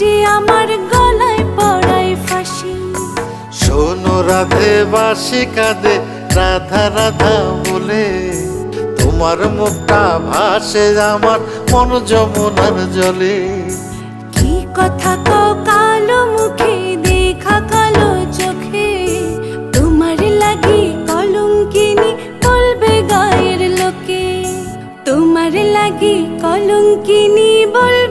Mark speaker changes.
Speaker 1: যে আমার গলায় পড়ায় ফাঁসি।
Speaker 2: শোনো রাধে বাঁশি কাঁদে রাধা রাধা বলে, তোমার মুখটা ভাসে আমার মন যমুনার জলে।
Speaker 1: কি কথা কও কালো মুখে দেখা কালো চোখে, তোমার লাগি কলঙ্কিনী বলবে গায়ের লোকে, তোমার লাগি কলঙ্কিনী বলবে